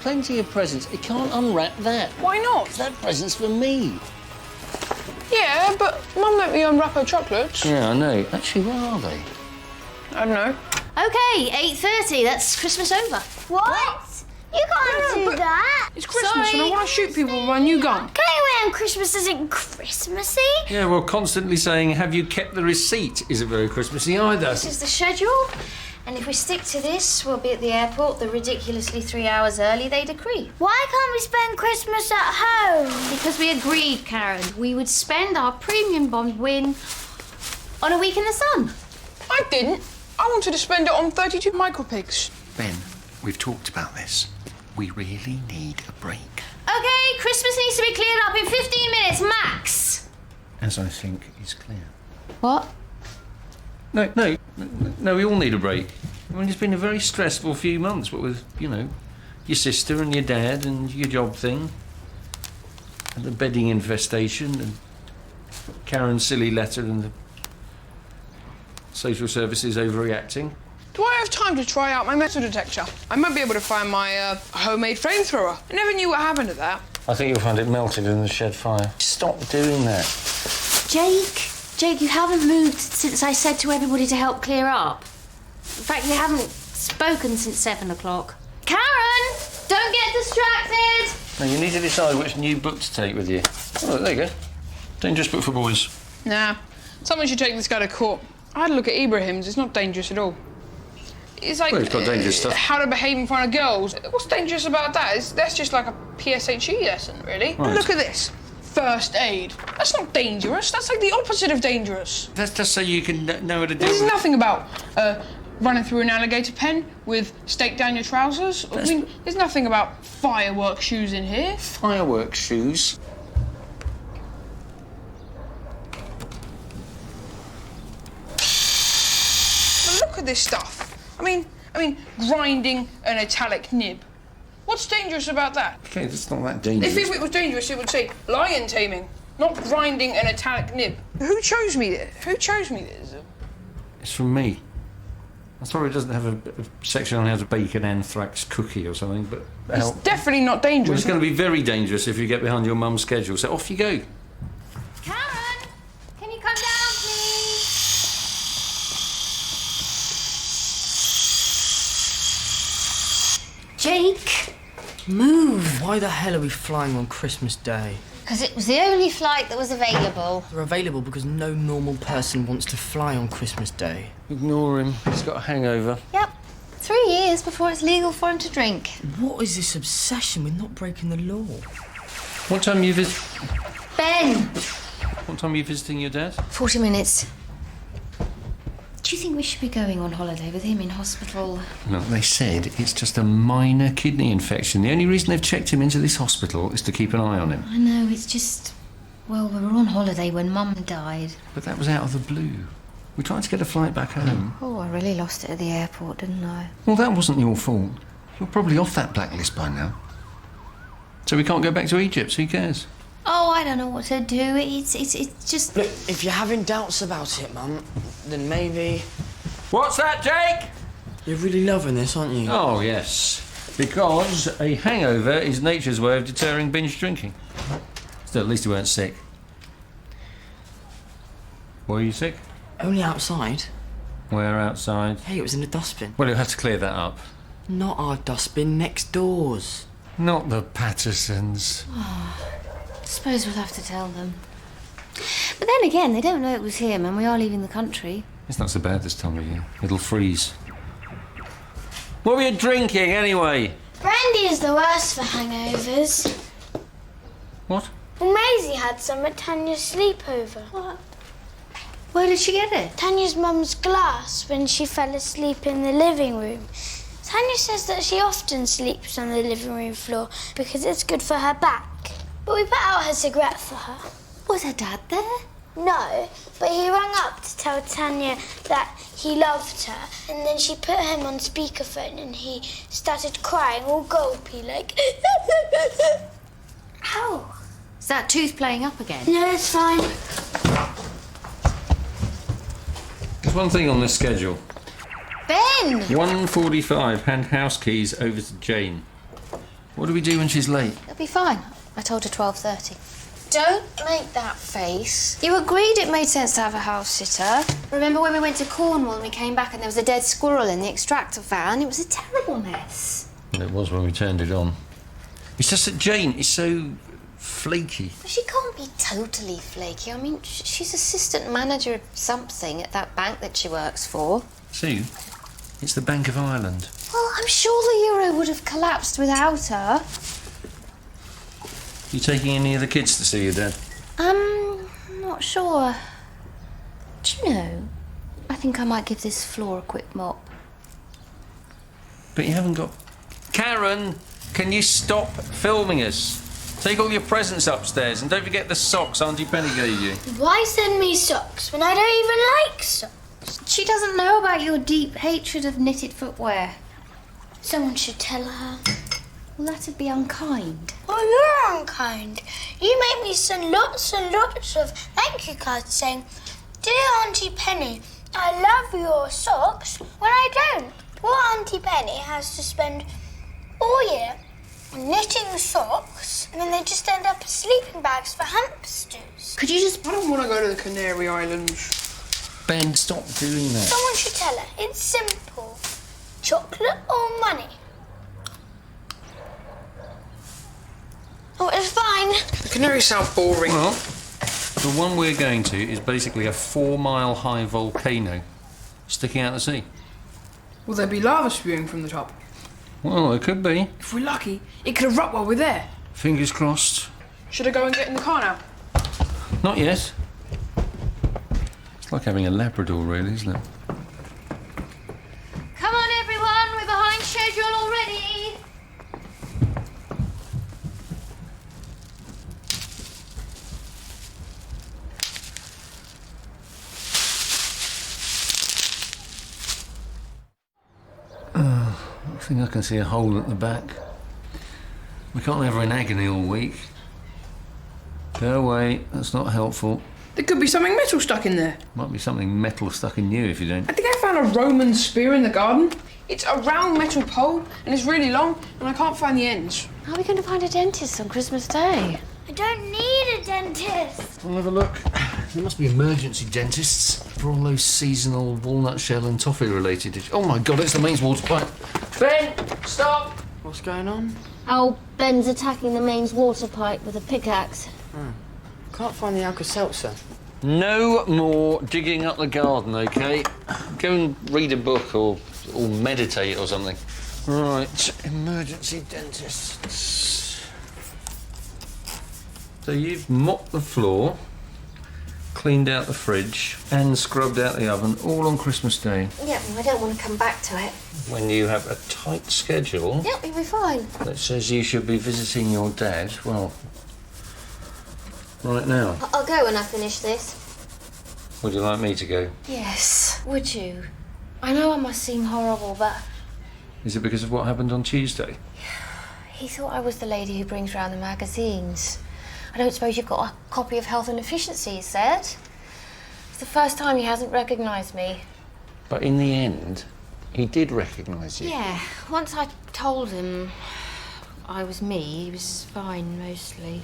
plenty of presents. You can't unwrap that. Why not? That present's for me. Yeah, but Mum let me unwrap her chocolates. Yeah, I know. Actually, where are they? I don't know. OK, 8:30. That's Christmas over. What? You can't do that. It's Christmas and I want to shoot people with my new gun. Going away on Christmas isn't Christmassy. Yeah, well, constantly saying, have you kept the receipt isn't very Christmassy either. This is the schedule. And if we stick to this, we'll be at the airport the ridiculously 3 hours early they decree. Why can't we spend Christmas at home? Because we agreed, Karen, we would spend our premium bond win on a week in the sun. I didn't. I wanted to spend it on 32 micropigs. Ben, we've talked about this. We really need a break. OK, Christmas needs to be cleared up in 15 minutes, max. As I think is clear. What? No, we all need a break. I mean, it's been a very stressful few months, what with, you know, your sister and your dad and your job thing, and the bedding infestation, and Karen's silly letter and the social services overreacting. Do I have time to try out my metal detector? I might be able to find my homemade flamethrower. I never knew what happened to that. I think you'll find it melted in the shed fire. Stop doing that. Jake, you haven't moved since I said to everybody to help clear up. In fact, you haven't spoken since 7 o'clock. Karen, don't get distracted. Now, you need to decide which new book to take with you. Oh, there you go. Dangerous book for boys. Nah, someone should take this guy to court. I had a look at Ibrahim's. It's not dangerous at all. It's like... Well, it's got dangerous stuff. How to behave in front of girls. What's dangerous about that? That's just like a PSHE lesson, really. Right. Look at this. First aid. That's not dangerous. That's like the opposite of dangerous. That's just so you can know how to do There's it. nothing about running through an alligator pen with stake down your trousers. I mean, there's nothing about firework shoes in here. Firework shoes. But look at this stuff. I mean, grinding an italic nib. What's dangerous about that? Okay, that's not that dangerous. If it was dangerous, it would say lion taming, not grinding an italic nib. Who chose me this? Who chose me this? It's from me. I'm sorry it doesn't have a section on how to bake an anthrax cookie or something, but... It's definitely not dangerous. Well, it's going to be very dangerous if you get behind your mum's schedule, so off you go. Karen, can you come down, please? Jake, move. Why the hell are we flying on Christmas Day? Because it was the only flight that was available. They're available because no normal person wants to fly on Christmas Day. Ignore him. He's got a hangover. Yep. 3 years before it's legal for him to drink. What is this obsession with not breaking the law? What time are you Ben! What time are you visiting your dad? 40 minutes. Do you think we should be going on holiday with him in hospital? No, they said it's just a minor kidney infection. The only reason they've checked him into this hospital is to keep an eye on him. I know, it's just... Well, we were on holiday when Mum died. But that was out of the blue. We tried to get a flight back home. Oh, I really lost it at the airport, didn't I? Well, that wasn't your fault. You're probably off that blacklist by now. So we can't go back to Egypt, so who cares? Oh, I don't know what to do. It's just... Look, if you're having doubts about it, Mum, then maybe... What's that, Jake? You're really loving this, aren't you? Oh, yes. Because a hangover is nature's way of deterring binge drinking. Still, at least you weren't sick. Were you sick? Only outside. Where outside? Hey, it was in the dustbin. Well, you'll have to clear that up. Not our dustbin, next door's. Not the Pattersons. I suppose we'll have to tell them. But then again, they don't know it was him and we are leaving the country. It's not so bad this time of year. It'll freeze. What were you drinking, anyway? Brandy is the worst for hangovers. What? Well, Maisie had some at Tanya's sleepover. What? Where did she get it? Tanya's mum's glass when she fell asleep in the living room. Tanya says that she often sleeps on the living room floor because it's good for her back. But we put out her cigarette for her. Was her dad there? No, but he rang up to tell Tanya that he loved her, and then she put him on speakerphone and he started crying all gulpy like... Ow! Is that tooth playing up again? No, it's fine. There's one thing on this schedule. Ben! 1:45, hand house keys over to Jane. What do we do when she's late? It'll be fine. I told her 12:30. Don't make that face. You agreed it made sense to have a house sitter. Remember when we went to Cornwall and we came back and there was a dead squirrel in the extractor fan? It was a terrible mess. It was when we turned it on. It's just that Jane is so flaky. But she can't be totally flaky. I mean, she's assistant manager of something at that bank that she works for. Sue, it's the Bank of Ireland. Well, I'm sure the euro would have collapsed without her. You taking any of the kids to see your dad? Not sure. Do you know, I think I might give this floor a quick mop. But you haven't got... Karen, can you stop filming us? Take all your presents upstairs and don't forget the socks Auntie Penny gave you. Why send me socks when I don't even like socks? She doesn't know about your deep hatred of knitted footwear. Someone should tell her. Well, that'd be unkind. Oh, you're unkind. You make me send lots and lots of thank you cards saying, "Dear Auntie Penny, I love your socks," when I don't. Poor Auntie Penny has to spend all year knitting socks, and then they just end up as sleeping bags for hamsters. Could you just... I don't want to go to the Canary Islands. Ben, stop doing that. Someone should tell her. It's simple. Chocolate or money? Oh, it's fine. The Canaries sound boring. Well, the one we're going to is basically a 4-mile-high volcano sticking out the sea. Will there be lava spewing from the top? Well, it could be. If we're lucky, it could erupt while we're there. Fingers crossed. Should I go and get in the car now? Not yet. It's like having a Labrador, really, isn't it? Come on, everyone. We're behind schedule already. I think I can see a hole at the back. We can't have her in agony all week. Go away, that's not helpful. There could be something metal stuck in there. Might be something metal stuck in you if you don't. I think I found a Roman spear in the garden. It's a round metal pole and it's really long and I can't find the ends. How are we going to find a dentist on Christmas Day? I don't need a dentist. I'll have a look. There must be emergency dentists for all those seasonal walnut shell and toffee related issues. Oh my God, it's the mains water pipe. Ben, stop! What's going on? Oh, Ben's attacking the mains water pipe with a pickaxe. Can't find the Alka-Seltzer. No more digging up the garden, okay? Go and read a book or meditate or something. Right, emergency dentists. So you've mopped the floor, cleaned out the fridge and scrubbed out the oven all on Christmas Day. Yeah, well, I don't want to come back to it. When you have a tight schedule Yep, you'll be fine. that says you should be visiting your dad, well, right now. I'll go when I finish this. Would you like me to go? Yes, would you? I know I must seem horrible, but Is it because of what happened on Tuesday? he thought I was the lady who brings round the magazines. I don't suppose you've got a copy of Health and Efficiency, he said. It's the first time he hasn't recognised me. But in the end, he did recognise you. Yeah, once I told him I was me, he was fine, mostly.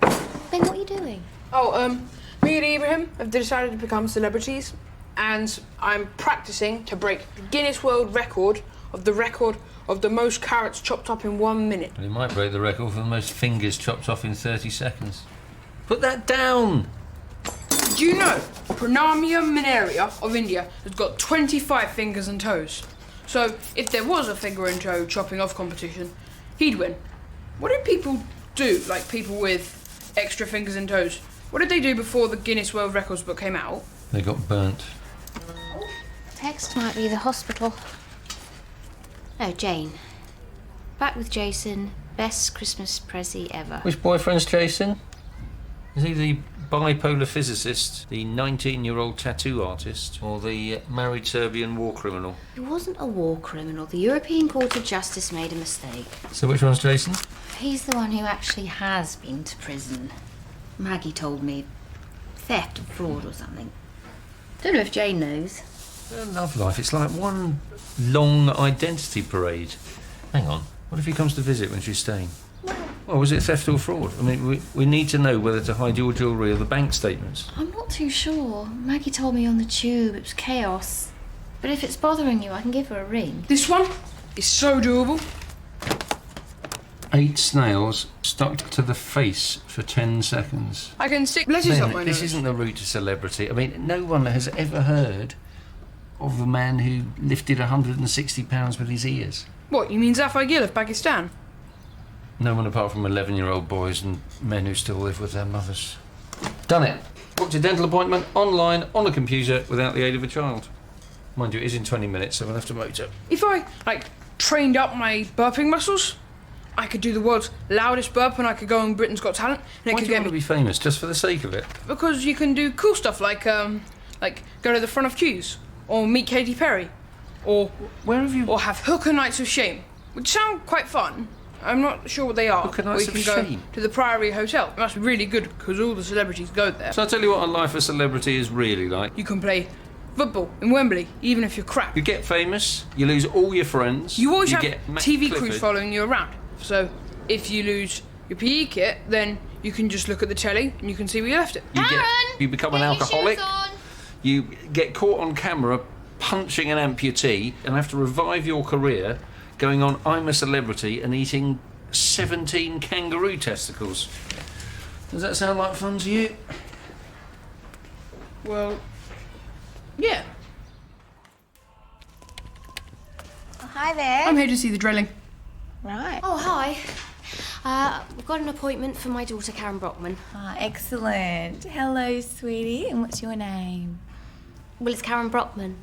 Ben, what are you doing? Oh, me and Ibrahim have decided to become celebrities and I'm practicing to break the Guinness World Record of the most carrots chopped up in 1 minute. He might break the record for the most fingers chopped off in 30 seconds. Put that down! Did you know Pranamia Minaria of India has got 25 fingers and toes? So if there was a finger and toe chopping off competition, he'd win. What do people do, like people with extra fingers and toes? What did they do before the Guinness World Records book came out? They got burnt. Text might be the hospital. No, Jane. Back with Jason. Best Christmas prezi ever. Which boyfriend's Jason? Is he the bipolar physicist, the 19-year-old tattoo artist, or the married Serbian war criminal? He wasn't a war criminal. The European Court of Justice made a mistake. So which one's Jason? He's the one who actually has been to prison. Maggie told me. Theft or fraud or something. Don't know if Jane knows. Love life. It's like one long identity parade. Hang on. What if he comes to visit when she's staying? Well, was it theft or fraud? I mean, we need to know whether to hide your jewellery or the bank statements. I'm not too sure. Maggie told me on the tube it was chaos. But if it's bothering you, I can give her a ring. This one is so doable. 8 snails stuck to the face for 10 seconds. I can stick letters up my This nose. isn't the route to celebrity. I mean, no one has ever heard of the man who lifted 160 pounds with his ears. What, you mean Zafar Gill of Pakistan? No one apart from 11-year-old boys and men who still live with their mothers. Done it. Booked a dental appointment online on a computer without the aid of a child. Mind you, it is in 20 minutes, so we'll have to motor. If I, trained up my burping muscles, I could do the world's loudest burp and I could go on Britain's Got Talent and Why it do could you get want to me... be famous, just for the sake of it? Because you can do cool stuff like go to the front of queues, or meet Katy Perry, or Where have you... or have hooker nights of shame, which sound quite fun. I'm not sure what they are. Hooker Or nights you of can go shame? to the Priory Hotel. It must be really good because all the celebrities go there. So I'll tell you what a life of celebrity is really like. You can play football in Wembley, even if you're crap. You get famous, you lose all your friends. You always have get Matt TV Clifford. crews following you around. So if you lose your PE kit, then you can just look at the telly and you can see where you left it. You become an alcoholic. You get caught on camera punching an amputee and have to revive your career going on I'm a Celebrity and eating 17 kangaroo testicles. Does that sound like fun to you? Well, yeah. Hi there. I'm here to see the drilling. Right. Oh, hi. We've got an appointment for my daughter, Karen Brockman. Ah, excellent. Hello, sweetie. And what's your name? Well, it's Karen Brockman.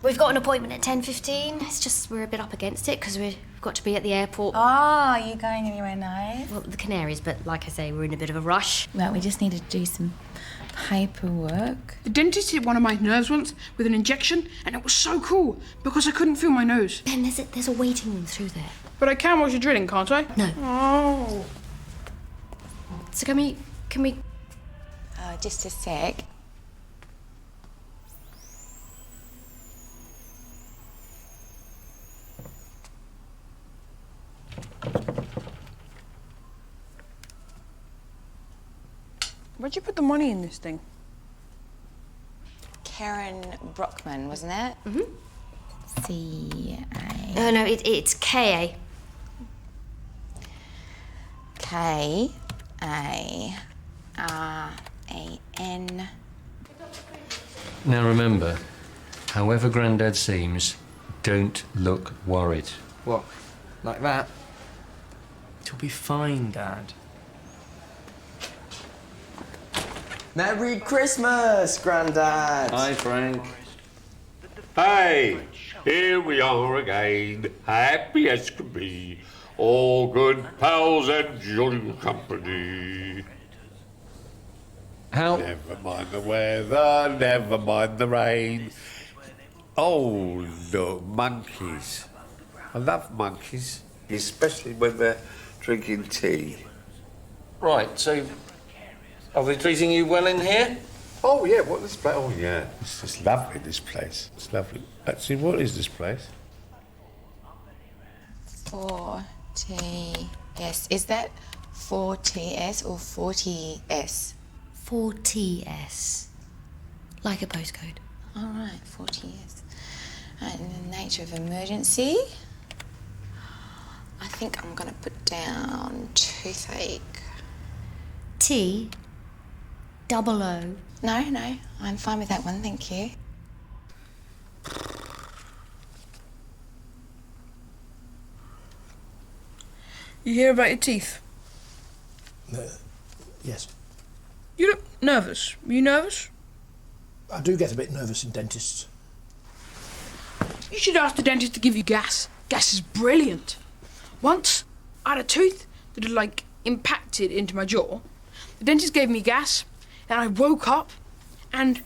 We've got an appointment at 10:15. It's just we're a bit up against it because we've got to be at the airport. Oh, are you going anywhere nice? Well, the Canaries, but like I say, we're in a bit of a rush. Well, we just need to do some paperwork. The dentist hit one of my nerves once with an injection, and it was so cool because I couldn't feel my nose. Ben, there's a waiting room through there. But I can watch the drilling, can't I? No. Oh. So can we? Oh, just a sec. Where'd you put the money in this thing? Karen Brockman, wasn't it? Mm-hmm. C-A... No, it's K-A. K-A-R-A-N. Now remember, however Grandad seems, don't look worried. What? Like that? It'll be fine, Dad. Merry Christmas, Grandad! Hi, Frank. Hey, here we are again, happy as can be, all good pals and jolly company. How? Never mind the weather, never mind the rain. Oh, look, monkeys. I love monkeys, especially when they're drinking tea. Right, so are they treating you well in here? Oh, yeah, what this place? Oh, yeah, it's just lovely, this place. It's lovely. Actually, what is this place? 4TS. Is that 4TS or 40S? 4TS. Like a postcode. All right, 40S. Right, in the nature of emergency, I think I'm going to put down toothache. T. Double O. No, I'm fine with that one, thank you. You hear about your teeth? Yes. You look nervous. Are you nervous? I do get a bit nervous in dentists. You should ask the dentist to give you gas. Gas is brilliant. Once, I had a tooth that had, impacted into my jaw. The dentist gave me gas, and I woke up, and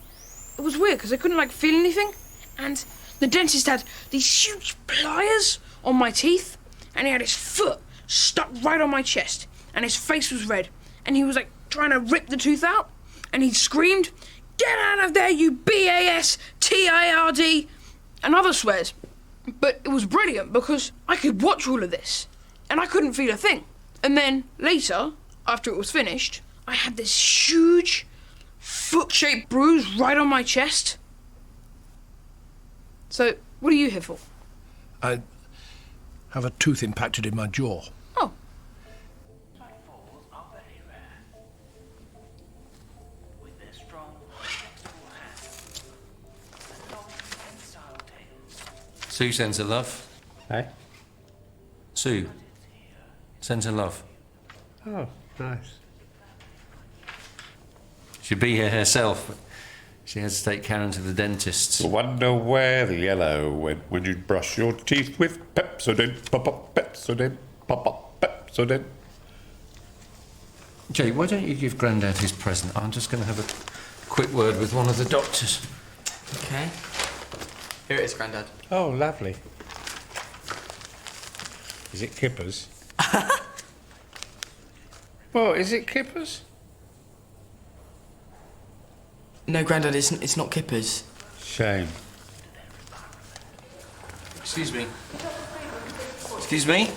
it was weird because I couldn't, feel anything. And the dentist had these huge pliers on my teeth, and he had his foot stuck right on my chest, and his face was red, and he was, trying to rip the tooth out, and he screamed, "Get out of there, you BASTARD!" and other swears. But it was brilliant because I could watch all of this and I couldn't feel a thing. And then later, after it was finished, I had this huge foot-shaped bruise right on my chest. So, what are you here for? I have a tooth impacted in my jaw. Oh. Sue sends her love. Hey? Sue sends her love. Oh, nice. She'd be here herself, but she had to take Karen to the dentist's. Wonder where the yellow went when you brush your teeth with Pepsodent, pop-up Pepsodent, pop-up Pepsodent. Jay, why don't you give Grandad his present? I'm just going to have a quick word with one of the doctors. Okay. Here it is, Grandad. Oh, lovely. Is it Kippers? Well, is it Kippers? No, Grandad, it's not Kippers. Shame. Excuse me. Excuse me?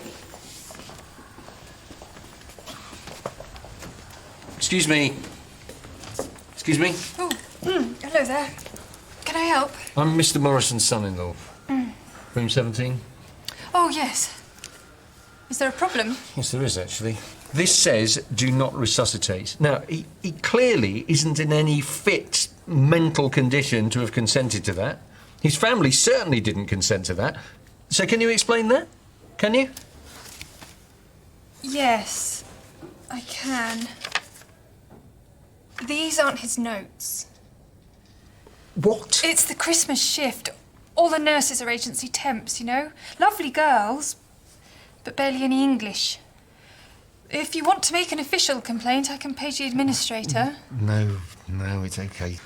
Excuse me. Excuse me? Oh, hello there. Can I help? I'm Mr. Morrison's son-in-law. Room 17? Oh, yes. Is there a problem? Yes, there is, actually. This says, do not resuscitate. Now, he clearly isn't in any fit mental condition to have consented to that. His family certainly didn't consent to that. So can you explain that? Can you? Yes, I can. These aren't his notes. What? It's the Christmas shift. All the nurses are agency temps, you know. Lovely girls, but barely any English. If you want to make an official complaint, I can page the administrator. No, it's okay.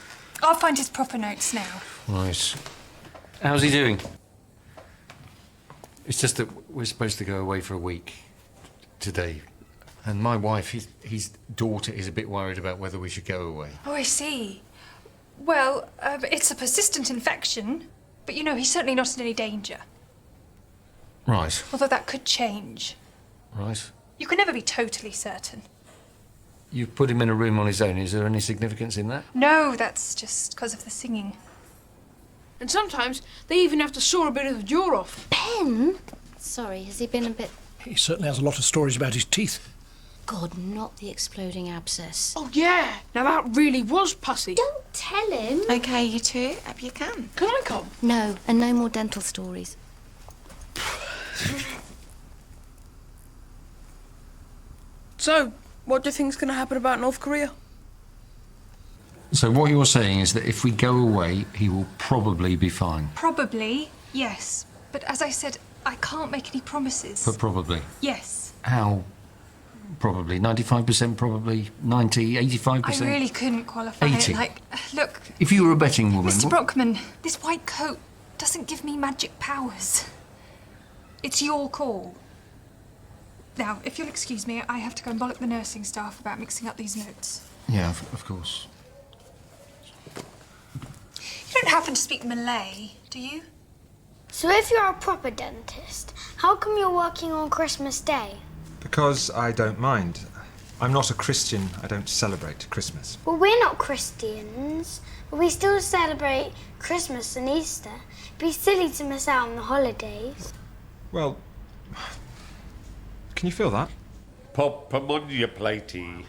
I'll find his proper notes now. Right. How's he doing? It's just that we're supposed to go away for a week today. And my wife, his daughter, is a bit worried about whether we should go away. Oh, I see. Well, it's a persistent infection, but you know, he's certainly not in any danger. Right. Although that could change. Right. You can never be totally certain. You've put him in a room on his own. Is there any significance in that? No, that's just because of the singing. And sometimes they even have to saw a bit of the jaw off. Ben? Sorry, has he been a bit... He certainly has a lot of stories about his teeth. God, not the exploding abscess. Oh, yeah. Now that really was pussy. Don't tell him. Okay, you two, up you come. Can I come? No, and no more dental stories. So, what do you think's going to happen about North Korea? So what you're saying is that if we go away, he will probably be fine. Probably, yes. But as I said, I can't make any promises. But probably. Yes. How? Probably. 95% probably? 90, 85%? I really couldn't qualify 80. it. Like, look, If you were a betting woman... Mr. Brockman, this white coat doesn't give me magic powers. It's your call. Now, if you'll excuse me, I have to go and bollock the nursing staff about mixing up these notes. Yeah, of course. You don't happen to speak Malay, do you? So if you're a proper dentist, how come you're working on Christmas Day? Because I don't mind. I'm not a Christian. I don't celebrate Christmas. Well, we're not Christians, but we still celebrate Christmas and Easter. It'd be silly to miss out on the holidays. Well, can you feel that? Pop 'em on your platey.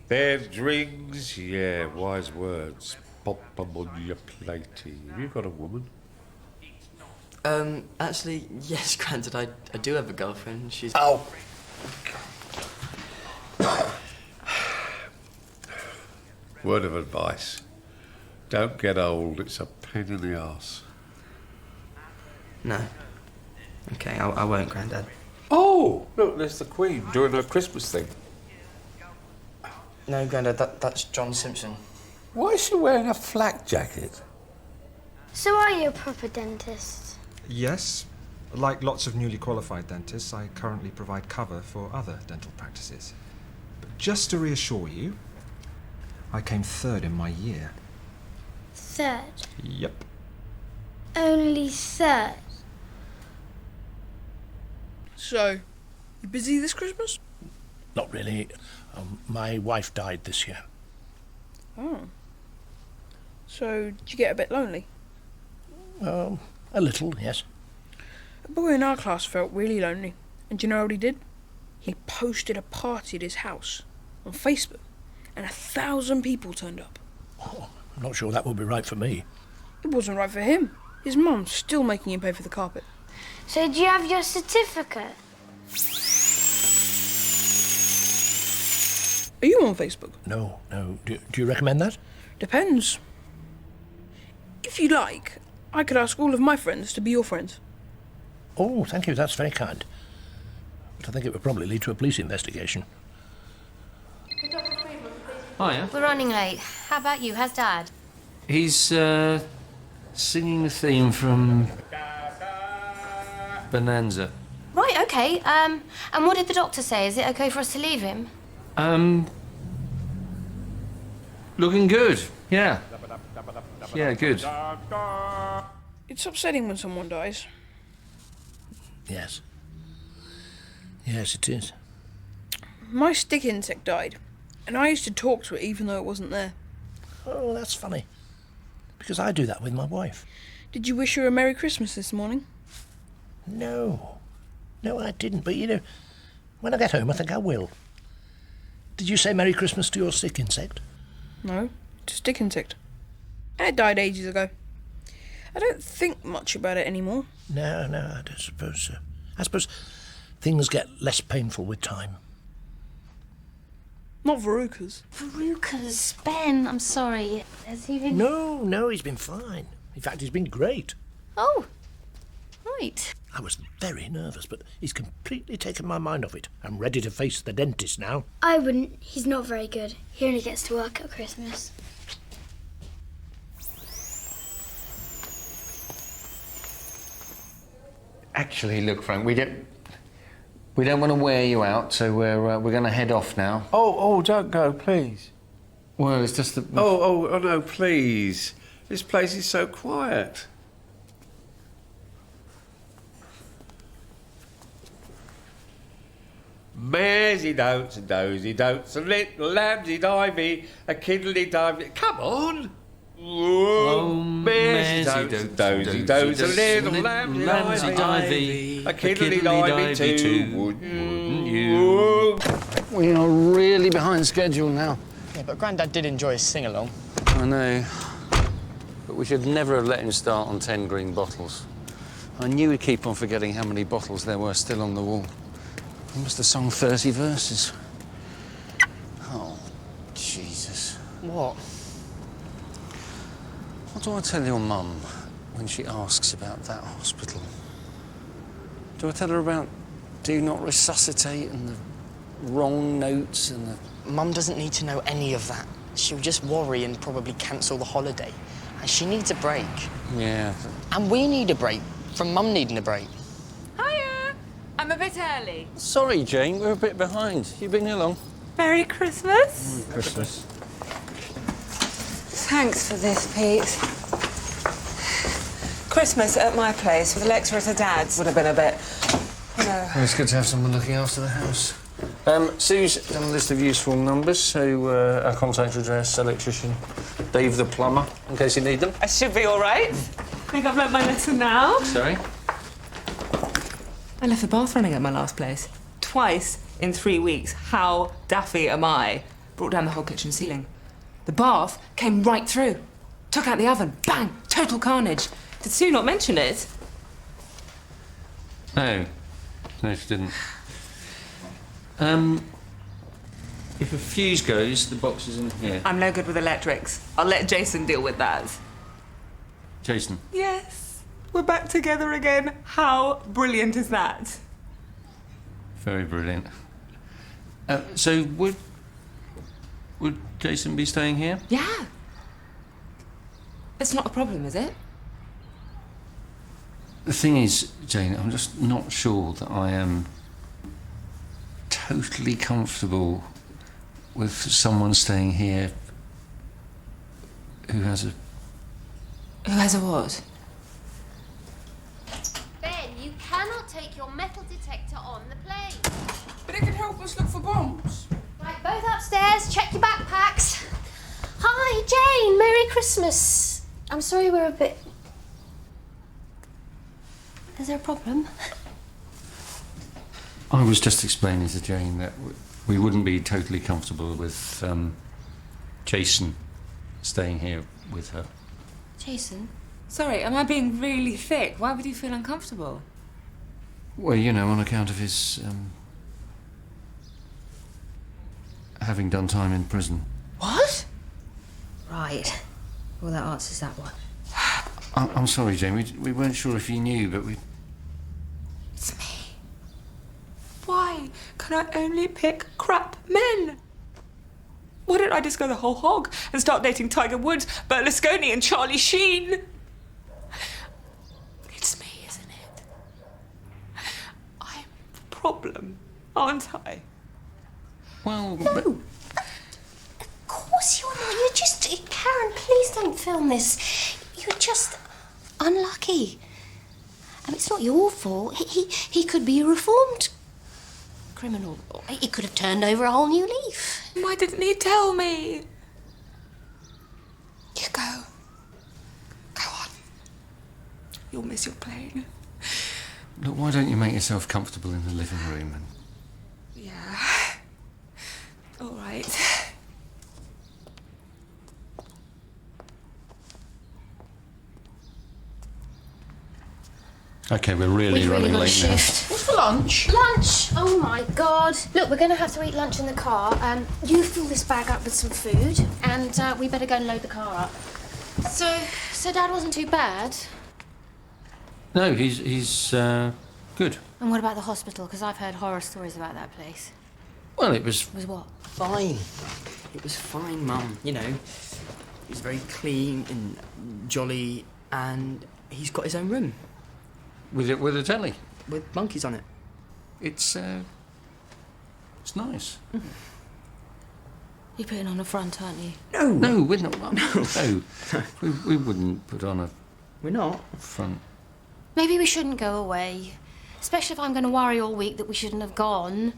There's drinks, yeah, wise words. Pop 'em on your platey. Have you got a woman? Actually, yes, Grandad, I do have a girlfriend. She's... Oh! Word of advice. Don't get old, it's a pain in the arse. No. Okay, I won't, Grandad. Oh! Look, there's the Queen doing her Christmas thing. No, Grandad, that's John Simpson. Why is she wearing a flak jacket? So are you a proper dentist? Yes. Like lots of newly qualified dentists, I currently provide cover for other dental practices. But just to reassure you, I came third in my year. Third. Yep. Only third. So, You busy this Christmas? Not really. My wife died this year. Oh. So, did you get a bit lonely? A little, yes. A boy in our class felt really lonely. And do you know what he did? He posted a party at his house on Facebook. And 1,000 people turned up. Oh, I'm not sure that would be right for me. It wasn't right for him. His mum's still making him pay for the carpet. So do you have your certificate? Are you on Facebook? No. Do you recommend that? Depends. If you like, I could ask all of my friends to be your friends. Oh, thank you. That's very kind. But I think it would probably lead to a police investigation. Hiya. We're running late. How about you? How's Dad? He's singing the theme from Bonanza. Right, okay. And what did the doctor say? Is it okay for us to leave him? Looking good. Yeah. Yeah, good. It's upsetting when someone dies. Yes. Yes, it is. My stick insect died, and I used to talk to it even though it wasn't there. Oh, that's funny. Because I do that with my wife. Did you wish her a Merry Christmas this morning? No, I didn't. But, when I get home, I think I will. Did you say Merry Christmas to your stick insect? No, it's a stick insect. And it died ages ago. I don't think much about it anymore. No, I don't suppose so. I suppose things get less painful with time. Not verrucas. Verrucas. Ben, I'm sorry. Has he been... No, he's been fine. In fact, he's been great. Oh, right. I was very nervous, but he's completely taken my mind off it. I'm ready to face the dentist now. I wouldn't. He's not very good. He only gets to work at Christmas. Actually, look, Frank, we don't want to wear you out, so we're going to head off now. Oh, don't go, please. Well, it's just that... Oh, no, please. This place is so quiet. Maresy don'ts and dozy don'ts, a little lambsy divey, a kiddly divey. Come on! Oh, maresy don'ts and dozy don'ts, a little lambsy divey, a kiddly divey too. Wouldn't you? We are really behind schedule now. Yeah, but Grandad did enjoy his sing-along. I know. But we should never have let him start on 10 green bottles. I knew he'd keep on forgetting how many bottles there were still on the wall. He must have sung 30 verses. Oh, Jesus. What? What do I tell your mum when she asks about that hospital? Do I tell her about do not resuscitate and the wrong notes and the... Mum doesn't need to know any of that. She'll just worry and probably cancel the holiday. And she needs a break. Yeah. And we need a break from Mum needing a break. Hiya! I'm a bit early. Sorry, Jane, we're a bit behind. You been here long? Merry Christmas. Merry Christmas. Thanks for this, Pete. Christmas at my place with the lecturer at her dad's would have been a bit, Well, it's good to have someone looking after the house. Sue's done a list of useful numbers, so our contact address, electrician, Dave the plumber, in case you need them. I should be all right. Think I've learnt my lesson now. Sorry? I left the bath running at my last place. Twice in 3 weeks. How daffy am I? Brought down the whole kitchen ceiling. The bath came right through. Took out the oven. Bang! Total carnage. Did Sue not mention it? No, she didn't. If a fuse goes, the box is in here. I'm no good with electrics. I'll let Jason deal with that. Jason? Yes, we're back together again. How brilliant is that? Very brilliant. So would Jason be staying here? Yeah. It's not a problem, is it? The thing is, Jane, I'm just not sure that I am totally comfortable with someone staying here who has a... Who has a what? Ben, you cannot take your metal detector on the plane. for bombs. Right, both upstairs. Check your backpacks. Hi, Jane. Merry Christmas. I'm sorry we're a bit... Is there a problem? I was just explaining to Jane that we wouldn't be totally comfortable with Jason staying here with her. Jason? Sorry, am I being really thick? Why would you feel uncomfortable? Well, you know, on account of his having done time in prison. What? Right. Well, that answers that one. I'm sorry, Jane. We weren't sure if you knew, but we... It's me. Why can I only pick crap men? Why don't I just go the whole hog and start dating Tiger Woods, Berlusconi and Charlie Sheen? It's me, isn't it? I'm the problem, aren't I? Well, no. Of course you're not. You're just... Karen, please don't film this. You're just unlucky. I mean, it's not your fault. He could be a reformed criminal. He could have turned over a whole new leaf. Why didn't he tell me? You go. Go on. You'll miss your plane. Look, why don't you make yourself comfortable in the living room and... Yeah. All right. Okay, we're really running late now. What's for lunch? Lunch! Oh my God. Look, we're going to have to eat lunch in the car. You fill this bag up with some food, and we better go and load the car up. So Dad wasn't too bad? No, he's good. And what about the hospital? Because I've heard horror stories about that place. Well, it was... Was what? Fine. It was fine, Mum. You know, it was very clean and jolly, and he's got his own room. With a telly? With monkeys on it. It's nice. You're putting on a front, aren't you? No, we're not. No. We wouldn't put on a... We're not? Front. Maybe we shouldn't go away. Especially if I'm going to worry all week that we shouldn't have gone.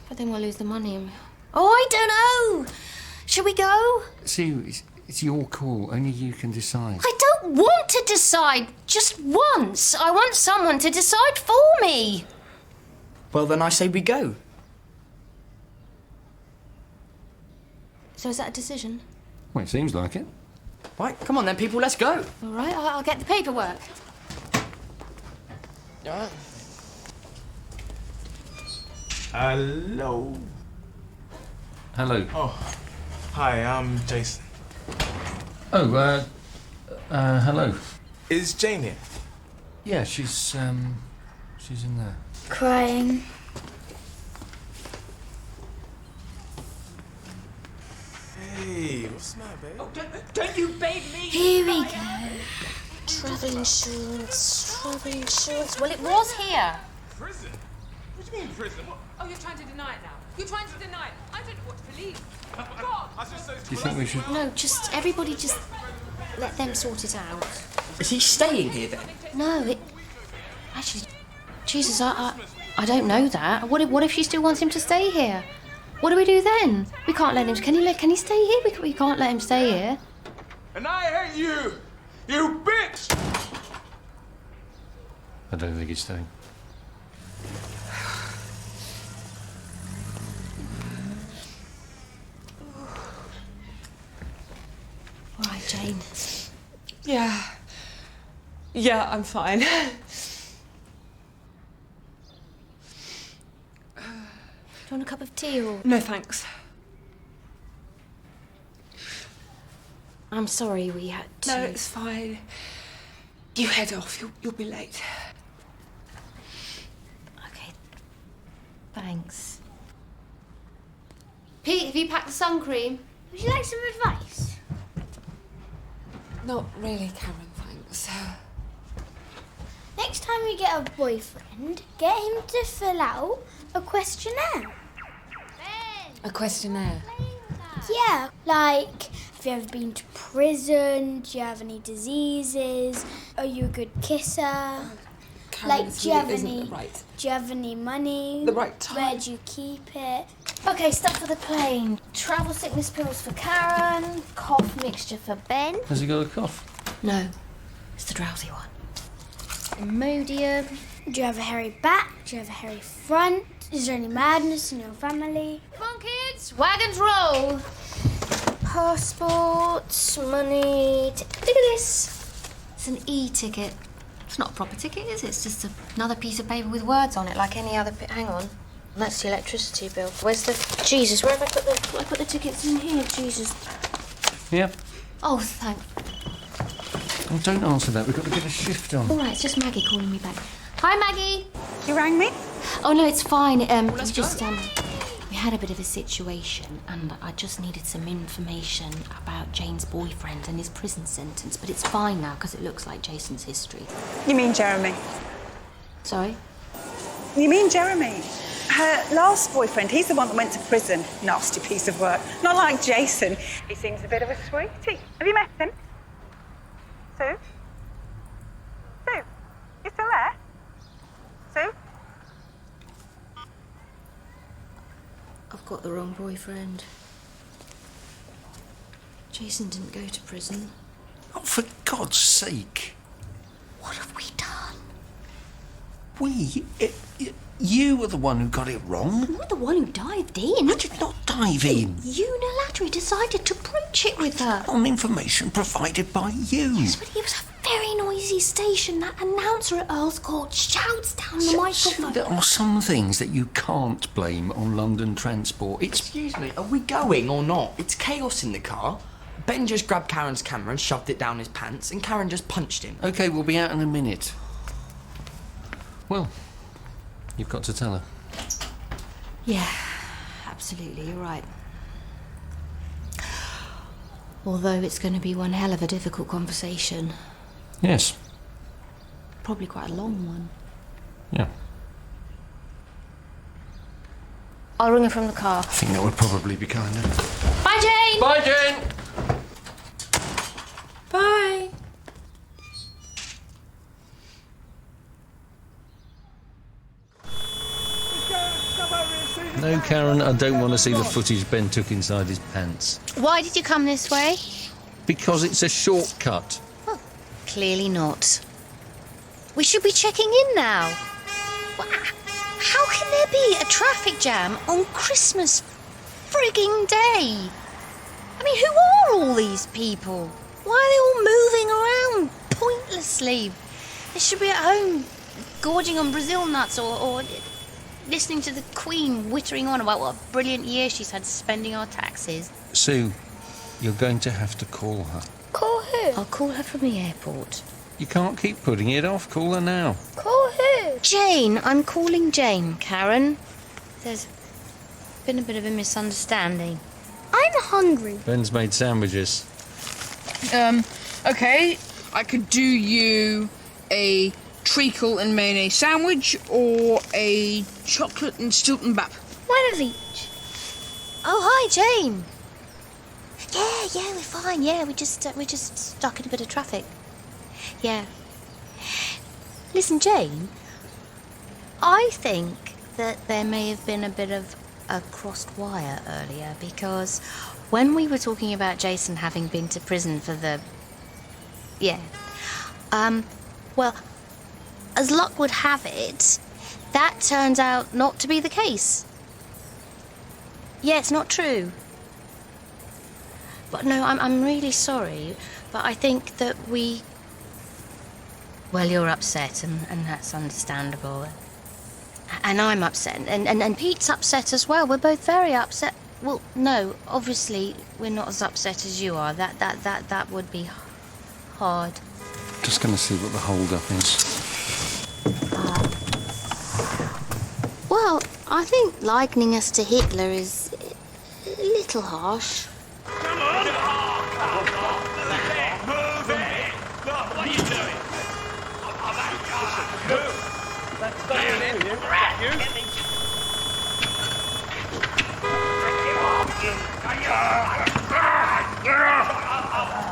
But then we'll lose the money. Oh, I don't know! Should we go? See, it's your call. Only you can decide. I don't want to decide just once. I want someone to decide for me. Well, then I say we go. So is that a decision? Well, it seems like it. Right, come on then, people, let's go. All right, I'll get the paperwork. Yeah. Hello. Hello. Oh, hi, I'm Jason. Oh, hello. Is Jane here? Yeah, she's in there. Crying. Hey, what's the matter, babe? Oh, don't you babe me! Here we go. Travel insurance, travel insurance. Well, it was here. Prison? What do you mean prison? What? Oh, you're trying to deny it now. You're trying to deny it. I don't know what to believe. God! Do you think we should... No, just everybody just let them sort it out. Is he staying here then? No, it... Actually, Jesus, I don't know that. What if she still wants him to stay here? What do we do then? We can't let him... Can he stay here? We can't let him stay here. And I hate you! You bitch! I don't think he's staying. All right, Jane. Yeah. Yeah, I'm fine. Do you want a cup of tea or... No, thanks. I'm sorry we had to... No, it's fine. You head off. You'll be late. Okay. Thanks. Pete, have you packed the sun cream? Would you like some advice? Not really, Karen, thanks. Next time you get a boyfriend, get him to fill out a questionnaire. A questionnaire? Yeah, like, have you ever been to prison? Do you have any diseases? Are you a good kisser? Karen, Like, do you have isn't any? right. Do you have any money? The right time. Where do you keep it? Okay, stuff for the plane. Travel sickness pills for Karen. Cough mixture for Ben. Has he got a cough? No, it's the drowsy one. Imodium. Do you have a hairy back? Do you have a hairy front? Is there any madness in your family? Come on, kids, wagons roll. Passports, money. Look at this. It's an e-ticket. It's not a proper ticket, is it? It's just another piece of paper with words on it, like any other. Hang on. That's the electricity bill. Where's the? Jesus, where have I put the? I put the tickets in here. Jesus. Yeah. Oh, thank. Oh, don't answer that. We've got to get a shift on. All right, it's just Maggie calling me back. Hi, Maggie. You rang me? Oh no, it's fine. We had a bit of a situation, and I just needed some information about Jane's boyfriend and his prison sentence. But it's fine now because it looks like Jason's history. You mean Jeremy? Sorry? You mean Jeremy? Her last boyfriend, he's the one that went to prison. Nasty piece of work. Not like Jason. He seems a bit of a sweetie. Have you met him? Sue? Sue? You still there? Sue? I've got the wrong boyfriend. Jason didn't go to prison. Oh, for God's sake. What have we done? You were the one who got it wrong. I'm not the one who dived in. I did not dive in. Unilaterally decided to broach it with her. On information provided by you. Yes, but it was a very noisy station. That announcer at Earl's Court shouts down the microphone. There are some things that you can't blame on London transport. Excuse me, are we going or not? It's chaos in the car. Ben just grabbed Karen's camera and shoved it down his pants, and Karen just punched him. OK, we'll be out in a minute. Well, you've got to tell her. Yeah, absolutely, you're right. Although it's going to be one hell of a difficult conversation. Yes. Probably quite a long one. Yeah. I'll ring her from the car. I think that would probably be kinder. Bye, Jane! Bye, Jane! Bye. No, Karen, I don't want to see the footage Ben took inside his pants. Why did you come this way? Because it's a shortcut. Well, clearly not. We should be checking in now. How can there be a traffic jam on Christmas frigging Day? I mean, who are all these people? Why are they all moving around pointlessly? They should be at home gorging on Brazil nuts or listening to the Queen whittering on about what a brilliant year she's had spending our taxes. Sue, you're going to have to call her. Call who? I'll call her from the airport. You can't keep putting it off. Call her now. Call who? Jane. I'm calling Jane, Karen. There's been a bit of a misunderstanding. I'm hungry. Ben's made sandwiches. Okay, I could do you a treacle and mayonnaise sandwich or a chocolate and Stilton Bap. One of each. Oh, hi, Jane. Yeah, we're fine. Yeah, we're just stuck in a bit of traffic. Yeah. Listen, Jane, I think that there may have been a bit of a crossed wire earlier because when we were talking about Jason having been to prison for the... Yeah. Well, as luck would have it, that turned out not to be the case. Yeah, it's not true. But no, I'm really sorry, but I think that we... Well, you're upset, and that's understandable. And I'm upset, and Pete's upset as well. We're both very upset. Well, no, obviously we're not as upset as you are. That would be hard. Just going to see what the hold-up is. Well, I think likening us to Hitler is a little harsh. Come on! Move it! Look, what are you doing?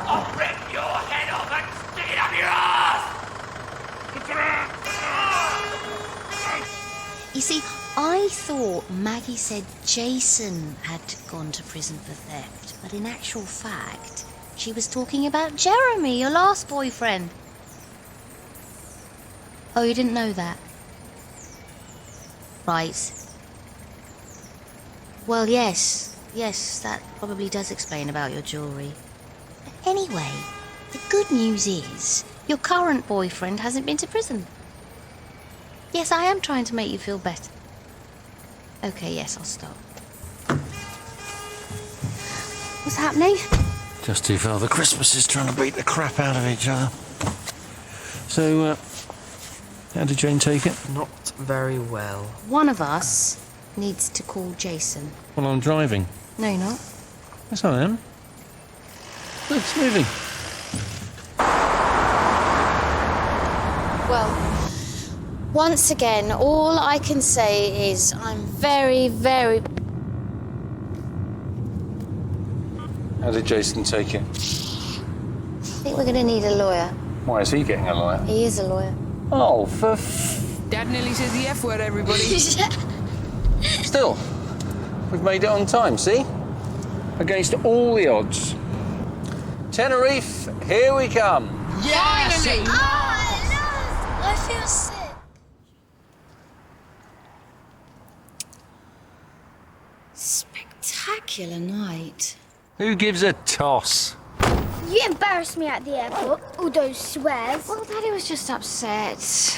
I'll rip your head off and stick it up your ass! see, I thought Maggie said Jason had gone to prison for theft, but in actual fact, she was talking about Jeremy, your last boyfriend. Oh, you didn't know that? Right. Well, yes, that probably does explain about your jewellery. But anyway, the good news is your current boyfriend hasn't been to prison. Yes, I am trying to make you feel better. Okay, yes, I'll stop. What's happening? Just two Father Christmases trying to beat the crap out of each other. So, how did Jane take it? Not very well. One of us needs to call Jason. Well, I'm driving. No, you're not. Yes, I am. Look, it's moving. Well, once again, all I can say is I'm very, very... How did Jason take it? I think we're going to need a lawyer. Why is he getting a lawyer? He is a lawyer. Oh, for Dad nearly said the F word, everybody. Still, we've made it on time, see? Against all the odds. Tenerife, here we come. Yes! Oh, I feel sick. Spectacular night. Who gives a toss? You embarrassed me at the airport, all those swears. Well, Daddy was just upset.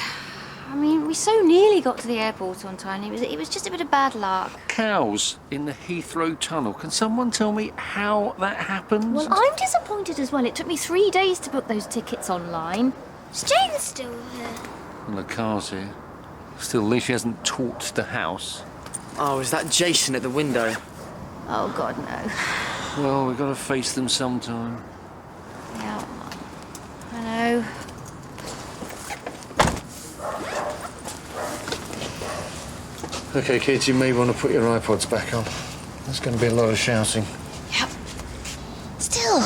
I mean, we so nearly got to the airport on time. It was just a bit of bad luck. Cows in the Heathrow tunnel. Can someone tell me how that happened? Well, I'm disappointed as well. It took me 3 days to book those tickets online. Is Jane still here? Well, the car's here. Still, at least she hasn't torched the house. Oh, is that Jason at the window? Oh, God, no. Well, we've got to face them sometime. Yeah, I know. OK, kids, you may want to put your iPods back on. There's going to be a lot of shouting. Yep. Still,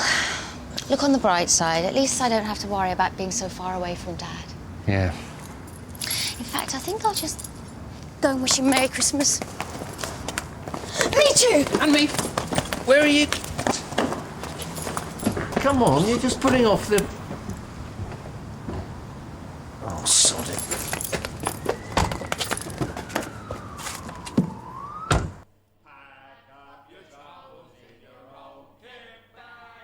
look on the bright side. At least I don't have to worry about being so far away from Dad. Yeah. In fact, I think I'll just go and wish him Merry Christmas. Me too! And me. Where are you? Come on, you're just putting off the... Oh, sod it.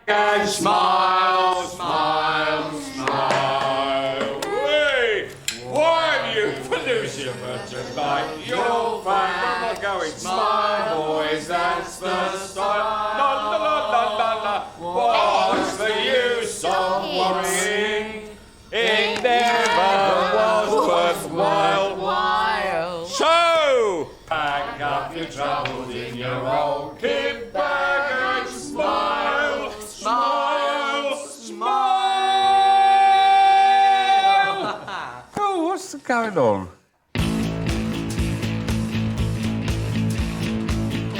And smile, smile, smile. Hey, why have you produced your merchandise? You'll find I'm going. Smile, boys, that's the style. La la la la la la. What's the use of worrying? It never was worthwhile. So, pack up your troubles in your old kit bag and smile. Smile, smile! Oh, what's going on?